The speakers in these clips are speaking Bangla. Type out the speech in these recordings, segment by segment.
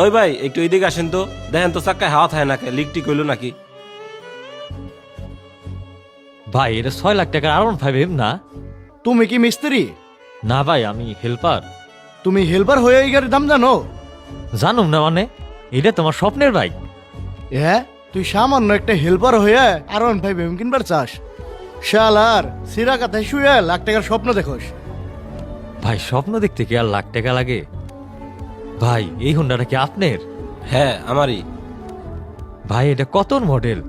ওই ভাই একটু এদিকে আসেন তো, দেখেন তো চাক্কায় হাওয়া থাকে নাকি, লিকটি কইলো নাকি। ভাই এটা 6 লাখ টাকার R15 না? তুমি কি মিস্ত্রি? না ভাই, আমি হেল্পার। তুমি হেল্পার হয়ে এই গাড়ির দাম জানো? জানুম না মানে? এটা তোমার স্বপ্নের বাইক। হ্যাঁ, তুই সামান্য একটা হেল্পার হয়ে R15 কিনবার চাস? শালার সিরা কাথায় শুয়ে লাখ টাকার স্বপ্ন দেখোস। ভাই স্বপ্ন দেখতে কি আর লাখ টাকা লাগে? ভাই এই হোন্ডাটা কি আপনার? হ্যাঁ আমারই। ভাই এটা কত মডেল,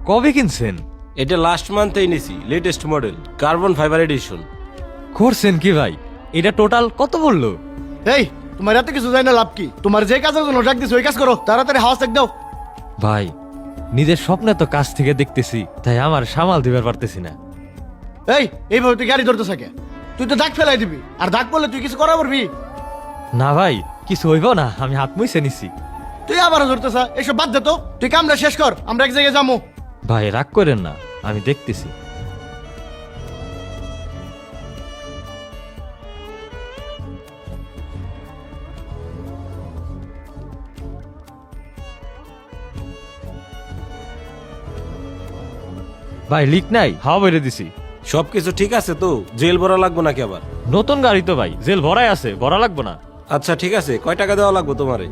কবে কিনছেন? এটা লাস্ট মান্থেই নিছি, latest model, carbon fibre edition. করছেন কি ভাই? এটা টোটাল কত বললো? এই তোমার এত কিছু জানি না লাভ কি? তোমার যে কাজের জন্য ডাক দিছো ওই কাজ করো, তাড়াতাড়ি হাওয়া চেক দাও। ভাই নিজের স্বপ্নে তো কাছ থেকে দেখতেছি, তাই আমার সামাল দিবার পারতেছি না। এইভাবে তুই গাড়ি ধরতে থাকে, তুই তো দাগ ফেলাই দিবি, আর দাগ পড়লে তুই কিছু করা পারবি না ভাই কিছু হইব না, আমি হাত মুইছে নিছি। তুই আবারও ধরতেছ, এসব বাদ দে তো, তুই কামটা শেষ কর, আমরা এক জায়গায় যাবো। ভাই রাগ করেন না, আমি দেখতেছি। ভাই লিক নাই, হাওয়া বেড়ে দিছি। সবকিছু ঠিক আছে তো? জেল ভরা লাগবো নাকি আবার? নতুন গাড়ি তো ভাই, জেল ভরাই আছে, ভরা লাগবো না। আচ্ছা ঠিক আছে, কয় টাকা দেওয়া লাগবো তোমারে?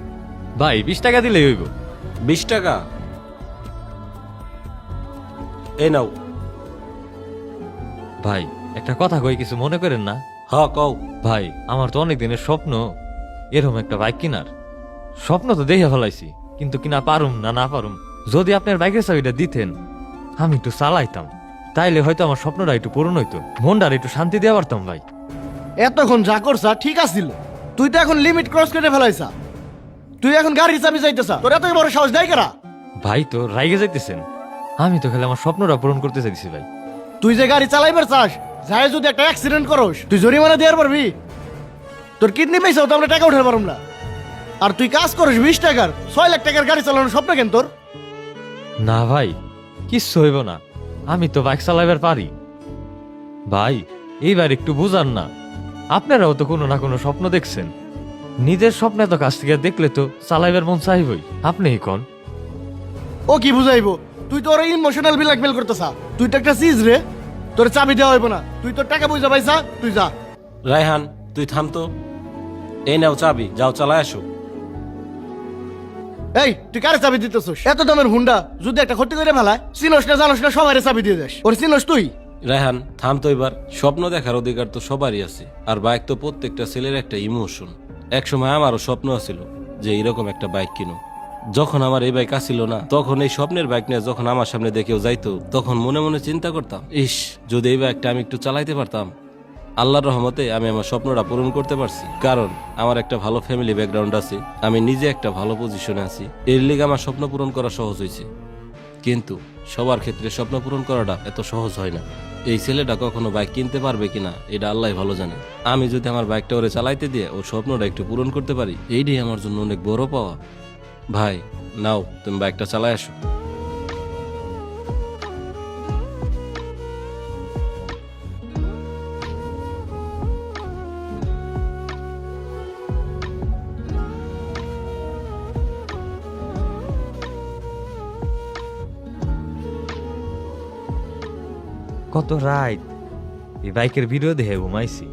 ভাই 20 টাকা দিলেই হইব। 20 টাকা? এই নাও। ভাই একটা কথা কই, কিছু মনে করেন না? হ কও। ভাই আমার তো অনেক দিনের স্বপ্ন এরকম একটা বাইক কিনার। স্বপ্ন তো দেখে ফেলাইছি, কিন্তু কিনা পারুম না, না পারুম। যদি আপনার বাইকের চাবিটা দিতেন, আমি একটু চালাইতাম, তাইলে হয়তো আমার স্বপ্নটা একটু পূরণ হইতো, মনটার একটু শান্তি দেওয়া পারতাম। ভাই এতক্ষণ যা করছা ঠিক আছিল, তুই তো এখন লিমিট ক্রস করে ফেলাইছা। তুই এখন গাড়ির চাবি চাইতেছা, তোর এত বড় সাহস দেয় কারা? ভাই তো রাইগে যাইতেছেন, আমি তো খালি আমার স্বপ্নটা পূরণ করতে চাইছি। ভাই তুই যে গাড়ি চালাইবার চাস, যাই যদি একটা অ্যাক্সিডেন্ট করস, তুই জরিমানা দেওয়ার পারবি? তোর কিডনি পয়সাও তো আমরা টাকা উঠাতে পারবো না। আর তুই কাজ করিস 20 টাকার, 6 লাখ টাকার গাড়ি চালানোর স্বপ্ন কেন তোর? না ভাই কিচ্ছু হইব না, আমি তো বাইক চালাইবার পারি। ভাই এইবার একটু বুঝান না, আপনারাও তো কোনো না কোনো স্বপ্ন দেখছেন। নিজের স্বপ্নে তো কাছ থেকে দেখলে তো চালাইবার মন চাইবই। আপনিই কোন। ও কি বুঝাইবো? তুই তো ওর ইমোশনাল ব্ল্যাকমেল করতেছা। তুই তো একটা চিজ রে, তোর চাবি দেওয়া হইব না। তুই তোর টাকা বুঝা পাইছা, তুই যা। রায়হান তুই থাম তো। এই নাও চাবি, যাও চালায় আসো। এই তুই কারে চাবি দিতেছিস? এত দামের হুন্ডা যদি একটা ক্ষতি করে ফেলায়, চিনস না জানোস না, সবাই চাবি দিয়ে দেস। ওর চিনস তুই? রায়হান থাম তো এবার। স্বপ্ন দেখার অধিকার তো সবারই আছে, আর বাইক তো প্রত্যেকটা ছেলের একটা ইমোশন। একসময় আমারও স্বপ্ন আছিল যে এরকম একটা বাইক কিনো। যখন আমার এই বাইক আসছিল না, তখন এই স্বপ্নের বাইক নিয়ে যখন আমার সামনে দেখেও যাইতো, তখন মনে মনে চিন্তা করতাম, ইস যদি এই বাইকটা আমি একটু চালাইতে পারতাম। আল্লাহর রহমতে আমি আমার স্বপ্নটা পূরণ করতে পারছি, কারণ আমার একটা ভালো ফ্যামিলি ব্যাকগ্রাউন্ড আছে, আমি নিজে একটা ভালো পজিশনে আছি। এর লিগে আমার স্বপ্ন পূরণ করা সহজ হয়েছে। কিন্তু সবার ক্ষেত্রে স্বপ্ন পূরণ করাটা এত সহজ হয় না। এই ছেলেটা কখনো বাইক কিনতে পারবে কিনা এটা আল্লাহ ভালো জানে। আমি যদি আমার বাইকটা ওরে চালাইতে দিয়ে ওর স্বপ্নটা একটু পূরণ করতে পারি, এইটাই আমার জন্য অনেক বড় পাওয়া। ভাই নাও, তুমি বাইকটা চালায় আসো। কত রাত এই বাইকের ভিডিও দেখে ঘুমাইছি,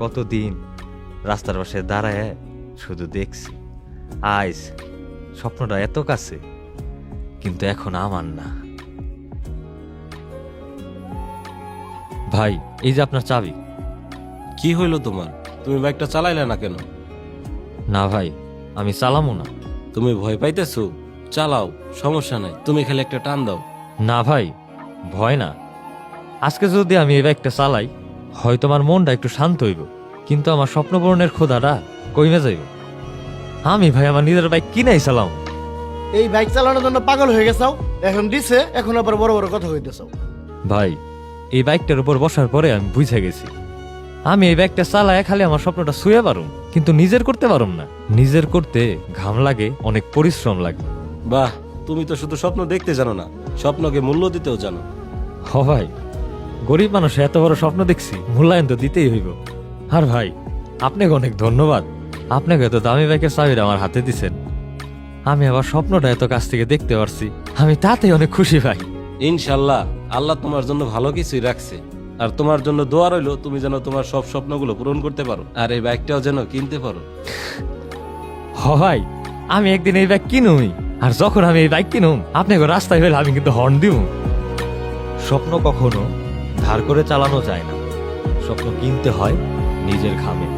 কতদিন রাস্তার পাশে দাঁড়ায় শুধু দেখছি। আজ স্বপ্নটা এত কাছে, কিন্তু এখন আমার না। ভাই এই যে আপনার চাবি। কি হইলো তোমার? তুমি বাইকটা চালাইলে না কেন? না ভাই আমি চালামো না। তুমি ভয় পাইতেছো? চালাও, সমস্যা নাই, তুমি খালি একটা টান দাও। না ভাই ভয় না, আজকে যদি আমি এই বাইকটা চালাই হয়তো আমার মনটা একটু শান্ত হইব, কিন্তু আমার স্বপ্ন পূরণের খোদাটা কইমে যাইব। আমি ভাই আমার নিজের বাইক কিনাই চালাম। এই বাইক চালানোর জন্য পাগল হয়ে গেছাও, এখন দিছে, এখন আবার বড় বড় কথা হইতেছাও। ভাই এই বাইকটার উপর বসার পরে আমি বুঝে গেছি, আমি এই বাইকটা চালায় খালি আমার স্বপ্নটা শুয়ে পারুম, কিন্তু নিজের করতে পারুম না। নিজের করতে ঘাম লাগে, অনেক পরিশ্রম লাগে। বাহ, তুমি তো শুধু স্বপ্ন দেখতে জানো না, স্বপ্নকে মূল্য দিতেও জানো। হ ভাই, গরিব মানুষ এত বড় স্বপ্ন দেখছি, মূল্যায়ন তো দিতেই হইব। আর ভাই আপনাকে অনেক ধন্যবাদ, আপনাকে এত দামি বাইকের চাবিটা আমার হাতে দিছেন। আমি আবার স্বপ্নটা এত কাছ থেকে দেখতে পারছি, আমি তাতে অনেক খুশি ভাই। ইনশাল্লাহ আল্লাহ তোমার জন্য ভালো কিছুই রাখছে। আর তোমার জন্য দোয়া রইলো, তুমি যেন তোমার সব স্বপ্নগুলো পূরণ করতে পারো, আর এই বাইকটাও যেন কিনতে পারো। হ ভাই, আমি একদিন এই বাইক কিনুই, আর যখন আমি এই বাইক কিনুম আপনাকে রাস্তায় হইলে আমি কিন্তু হর্ন দিব। স্বপ্ন কখনো ধার করে চালানো যায় না, স্বপ্ন কিনতে হয় নিজের ঘামে।